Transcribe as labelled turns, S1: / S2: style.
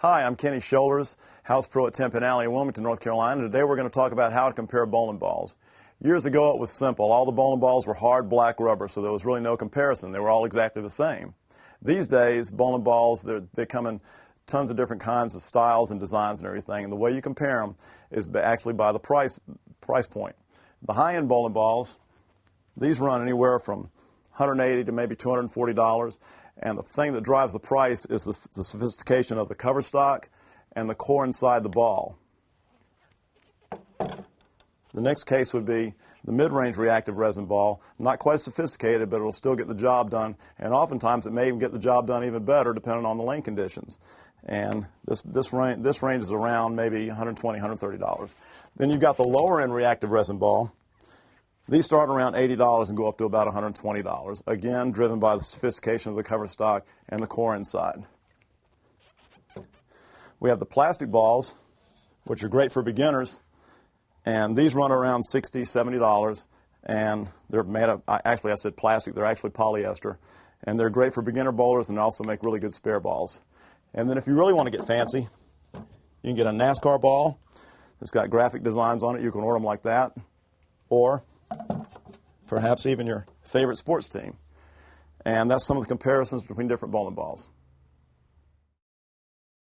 S1: Hi, I'm Kenny Shoulders, house pro at Ten Pin Alley in Wilmington, North Carolina. Today we're going to talk about how to compare bowling balls. Years ago it was simple. All the bowling balls were hard black rubber, so there was really no comparison. They were all exactly the same. These days, bowling balls, they come in tons of different kinds of styles and designs and everything, and the way you compare them is actually by the price point. The high-end bowling balls, these run anywhere from $180 to maybe $240, and the thing that drives the price is the sophistication of the cover stock and the core inside the ball. The next case would be the mid-range reactive resin ball. Not quite sophisticated, but it'll still get the job done, and oftentimes it may even get the job done even better depending on the lane conditions. And this range is around maybe $120, $130. Then you've got the lower-end reactive resin ball. These start around $80 and go up to about $120, again driven by the sophistication of the cover stock and the core inside. We have the plastic balls, which are great for beginners, and these run around $60, $70, and they're made of, actually I said plastic, they're actually polyester, and they're great for beginner bowlers and also make really good spare balls. And then if you really want to get fancy, you can get a NASCAR ball that's got graphic designs on it. You can order them like that, or perhaps even your favorite sports team. And that's some of the comparisons between different bowling balls.